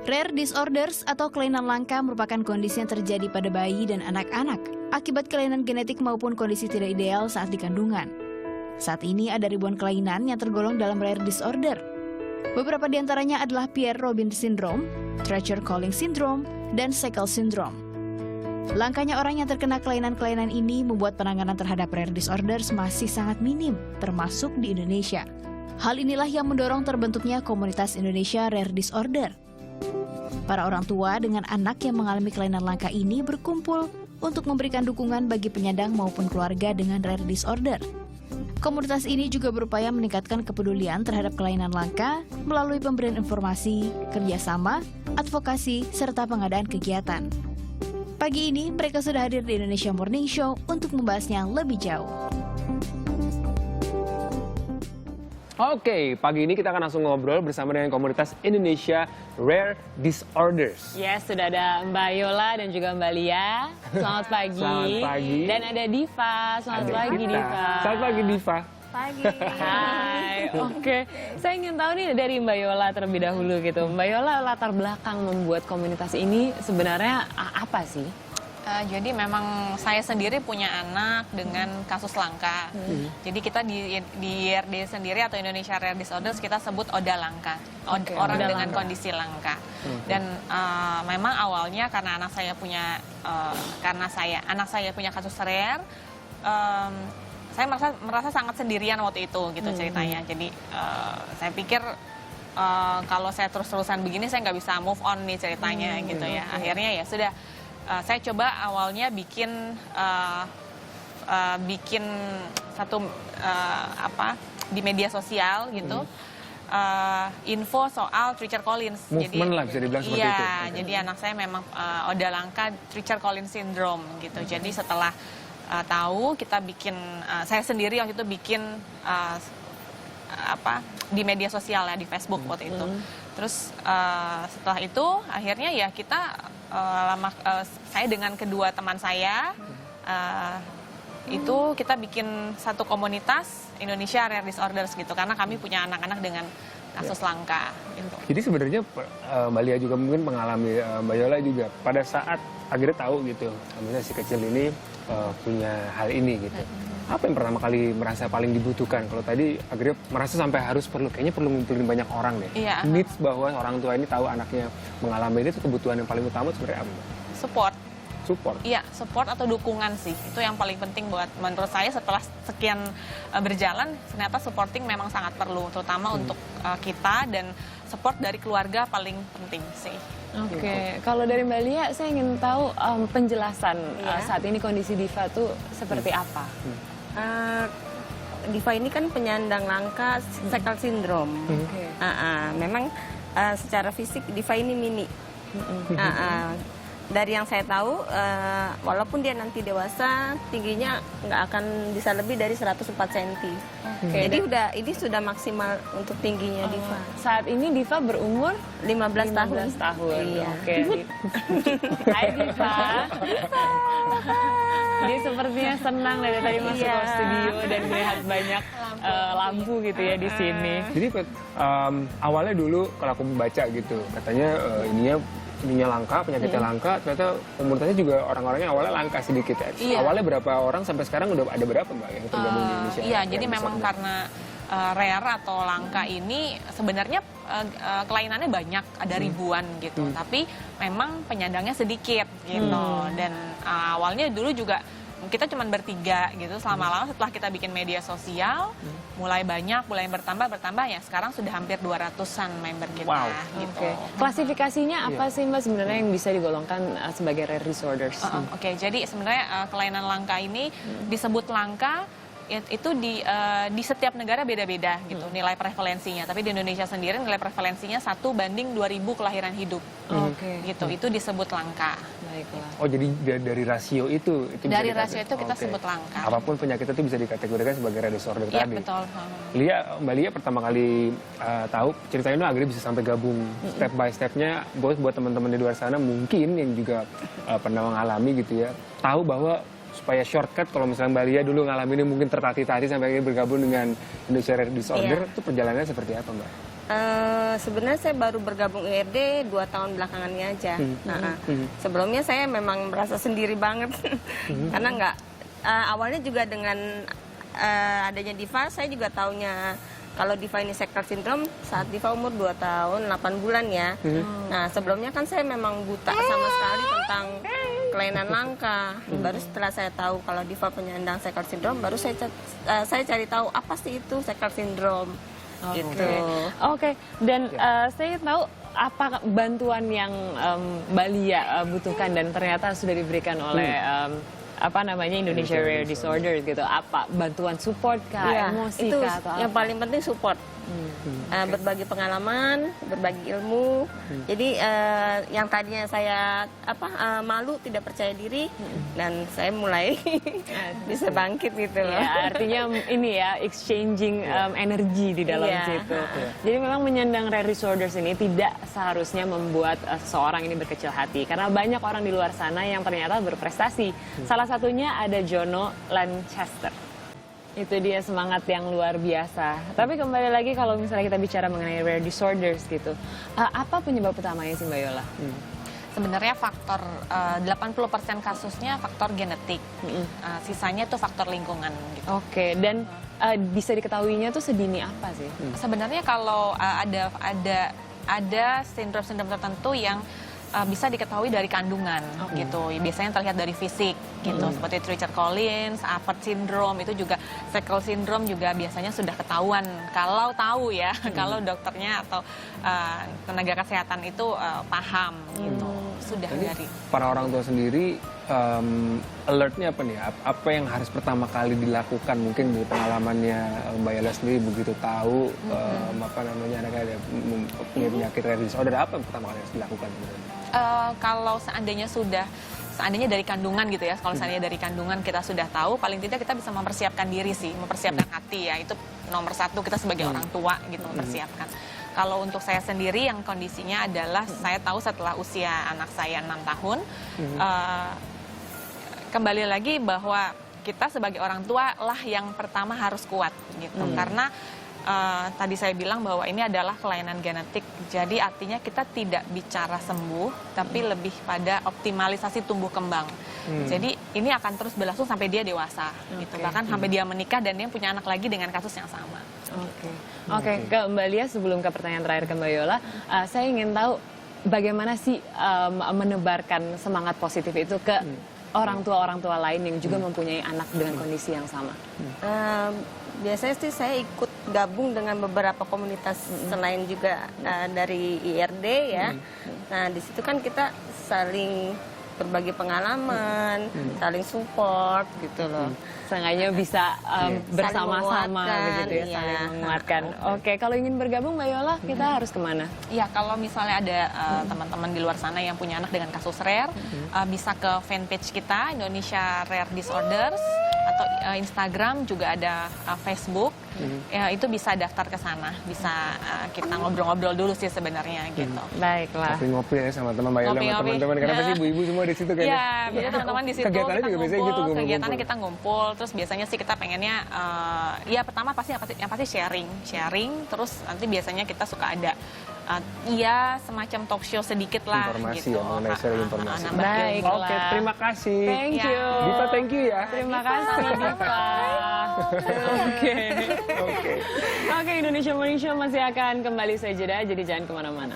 Rare disorders atau kelainan langka merupakan kondisi yang terjadi pada bayi dan anak-anak akibat kelainan genetik maupun kondisi tidak ideal saat di kandungan. Saat ini ada ribuan kelainan yang tergolong dalam rare disorder. Beberapa di antaranya adalah Pierre-Robin syndrome, Treacher-Collins syndrome, dan Seckel syndrome. Langkanya orang yang terkena kelainan-kelainan ini membuat penanganan terhadap rare disorders masih sangat minim, termasuk di Indonesia. Hal inilah yang mendorong terbentuknya komunitas Indonesia Rare Disorder. Para orang tua dengan anak yang mengalami kelainan langka ini berkumpul untuk memberikan dukungan bagi penyandang maupun keluarga dengan rare disorder. Komunitas ini juga berupaya meningkatkan kepedulian terhadap kelainan langka melalui pemberian informasi, kerjasama, advokasi, serta pengadaan kegiatan. Pagi ini mereka sudah hadir di Indonesia Morning Show untuk membahasnya lebih jauh. Oke, pagi ini kita akan langsung ngobrol bersama dengan komunitas Indonesia Rare Disorders. Yes, sudah ada Mbak Yola dan juga Mbak Lia. Selamat pagi. Selamat pagi. Dan ada Diva. Selamat pagi, Diva. Selamat pagi, Diva. Pagi. Hai, oke. Saya ingin tahu nih dari Mbak Yola terlebih dahulu gitu. Mbak Yola, latar belakang membuat komunitas ini sebenarnya apa sih? Jadi memang saya sendiri punya anak dengan kasus langka. Jadi kita di IRD sendiri atau Indonesia Rare Disorders kita sebut ODA langka, orang ODA dengan langka. kondisi langka. Dan memang awalnya karena anak saya punya kasus rare, saya merasa sangat sendirian waktu itu gitu ceritanya. Jadi saya pikir kalau saya terus-terusan begini saya nggak bisa move on nih ceritanya gitu ya. Akhirnya ya sudah. Saya coba awalnya bikin satu di media sosial gitu info soal Treacher-Collins. Movement lah bisa dibilang seperti itu. Iya, jadi anak saya memang ODA langka Treacher-Collins syndrome gitu. Jadi setelah tahu kita bikin saya sendiri waktu itu bikin di media sosial ya di Facebook waktu itu. Terus setelah itu akhirnya ya kita saya dengan kedua teman saya itu kita bikin satu komunitas Indonesia Rare Disorders gitu karena kami punya anak-anak dengan kasus langka gitu. Jadi sebenarnya Mbak Lia juga mungkin mengalami, Mbak Yola juga pada saat akhirnya tahu gitu, misalnya si kecil ini punya hal ini gitu. Apa yang pertama kali merasa paling dibutuhkan? Kalau tadi akhirnya merasa sampai harus kayaknya perlu ngumpulin banyak orang deh. Iya. Needs bahwa orang tua ini tahu anaknya mengalami ini, itu kebutuhan yang paling utama sebenarnya apa? Support. Support. Iya, support atau dukungan sih. Itu yang paling penting menurut saya setelah sekian berjalan, ternyata supporting memang sangat perlu, terutama untuk kita dan support dari keluarga paling penting sih. Oke, kalau dari Mbak Lia saya ingin tahu penjelasan saat ini kondisi Diva tuh seperti apa? Diva ini kan penyandang langka Seckel syndrome. Memang secara fisik Diva ini mini. Dari yang saya tahu, walaupun dia nanti dewasa, tingginya nggak akan bisa lebih dari 104 cm. Jadi ini sudah maksimal untuk tingginya Diva. Saat ini Diva berumur 15 tahun. 15 tahun. Iya. Oke. Hai Diva. Dia sepertinya senang dari tadi masuk ke studio dan melihat banyak lampu gitu ya di sini. Jadi awalnya dulu kalau aku membaca gitu, katanya ininya langka, penyakitnya langka, ternyata komunitasnya juga orang-orangnya awalnya langka sedikit ya. Iya. Awalnya berapa orang sampai sekarang udah ada berapa Mbak yang tergabung di Indonesia? Iya, jadi memang karena rare atau langka ini sebenarnya kelainannya banyak, ada ribuan gitu. Tapi memang penyandangnya sedikit gitu. Dan awalnya dulu juga kita cuma bertiga gitu, lama-lama setelah kita bikin media sosial mulai banyak, mulai bertambah ya sekarang sudah hampir 200-an member kita gitu. Klasifikasinya apa sih Mbak sebenarnya yang bisa digolongkan sebagai rare disorders? Oke, jadi sebenarnya kelainan langka ini disebut langka itu di setiap negara beda-beda gitu nilai prevalensinya. Tapi di Indonesia sendiri nilai prevalensinya 1:2000 kelahiran hidup. Gitu. Itu disebut langka. Baiklah. Oh, jadi dari rasio itu Dari rasio itu kita sebut langka. Apapun penyakit itu bisa dikategorikan sebagai rare disorder Iya, tadi. betul. Mbak Lia pertama kali tahu ceritanya itu akhirnya bisa sampai gabung step by stepnya. Buat teman-teman di luar sana mungkin yang juga pernah mengalami gitu ya, tahu bahwa supaya shortcut kalau misalnya Mbak Lia dulu ngalamin ini mungkin tertatih-tatih sampai akhirnya bergabung dengan Indonesia Rare Disorder, itu perjalanannya seperti apa Mbak? Sebenarnya saya baru bergabung IRD 2 tahun belakangan ini aja. Sebelumnya saya memang merasa sendiri banget karena nggak awalnya juga dengan adanya Diva, saya juga taunya kalau Diva ini Sector Syndrome saat Diva umur 2 tahun 8 bulan ya. Nah sebelumnya kan saya memang buta sama sekali tentang kelainan langka. Baru setelah saya tahu kalau Diva penyandang Sector Syndrome, baru saya cari tahu apa sih itu Sector Syndrome. Gitu. Oke. Dan saya tahu apa bantuan yang Mbak Lia butuhkan dan ternyata sudah diberikan oleh Indonesia Rare Disorders gitu. Apa bantuan support kah, emosi itu kah atau yang apa? paling penting support. Berbagi pengalaman, berbagi ilmu. Jadi yang tadinya saya malu, tidak percaya diri, dan saya mulai bisa bangkit gitu loh. Ya, artinya ini ya exchanging energi di dalam situ. Jadi memang menyandang rare disorders ini tidak seharusnya membuat seseorang ini berkecil hati karena banyak orang di luar sana yang ternyata berprestasi. Salah satunya ada Jono Lancaster. Itu dia semangat yang luar biasa. Tapi kembali lagi kalau misalnya kita bicara mengenai rare disorders gitu, apa penyebab utamanya sih Mbak Yola? Sebenarnya faktor 80% kasusnya faktor genetik, sisanya itu faktor lingkungan. Gitu. Oke, dan bisa diketahuinya tuh sedini apa sih? Sebenarnya kalau ada sindrom-sindrom tertentu yang bisa diketahui dari kandungan gitu. Biasanya terlihat dari fisik gitu. Seperti Richard Collins, Apert syndrome itu juga, Seckel syndrome juga biasanya sudah ketahuan kalau tahu ya, kalau dokternya atau tenaga kesehatan itu paham gitu. Sudah dari para orang tua sendiri alertnya apa nih? Apa yang harus pertama kali dilakukan? Mungkin dari pengalamannya Mbak Yola sendiri begitu tahu anaknya punya penyakit rare disorder, apa yang pertama kali harus dilakukan sebenarnya? Kalau seandainya dari kandungan gitu ya, kalau seandainya dari kandungan kita sudah tahu, paling tidak kita bisa mempersiapkan diri sih, mempersiapkan hati ya, itu nomor satu kita sebagai orang tua gitu mempersiapkan. Kalau untuk saya sendiri yang kondisinya adalah saya tahu setelah usia anak saya 6 tahun, kembali lagi bahwa kita sebagai orang tua lah yang pertama harus kuat gitu, karena tadi saya bilang bahwa ini adalah kelainan genetik, jadi artinya kita tidak bicara sembuh, tapi lebih pada optimalisasi tumbuh kembang. Jadi ini akan terus berlangsung sampai dia dewasa, gitu. Bahkan sampai dia menikah dan dia punya anak lagi dengan kasus yang sama. Oke, ke Mbak Lia sebelum ke pertanyaan terakhir ke Mbak Yola, saya ingin tahu bagaimana sih menebarkan semangat positif itu ke orang tua lain yang juga mempunyai anak dengan kondisi yang sama. Biasanya sih saya ikut gabung dengan beberapa komunitas selain juga dari IRD ya. Nah di situ kan kita saling berbagi pengalaman, saling support gitu loh. Sengaja bisa bersama-sama begitu ya, saling menguatkan. Oke, kalau ingin bergabung Mbak Yola, kita harus kemana? Ya, kalau misalnya ada teman-teman di luar sana yang punya anak dengan kasus rare, bisa ke fanpage kita, Indonesia Rare Disorders, atau Instagram, juga ada Facebook. Ya, itu bisa daftar ke sana, bisa kita ngobrol-ngobrol dulu sih sebenarnya gitu. Baiklah. Ngopi ya sama teman Mbak Yola, sama teman-teman, karena pasti ibu-ibu semua di situ kayaknya. Iya, biasanya teman-teman di situ Kegiatannya kita juga biasanya ngumpul, gitu, kegiatannya kita ngumpul, terus biasanya sih kita pengennya, ya pertama yang pasti sharing, terus nanti biasanya kita suka ada semacam talk show sedikit lah informasi gitu. Ya, mengenai sharing informasi. Baiklah. Oke, terima kasih. Thank you. Diva, thank you ya. Terima kasih Diva. Oke, Indonesia Morning Show masih akan kembali saja, jadi jangan kemana-mana.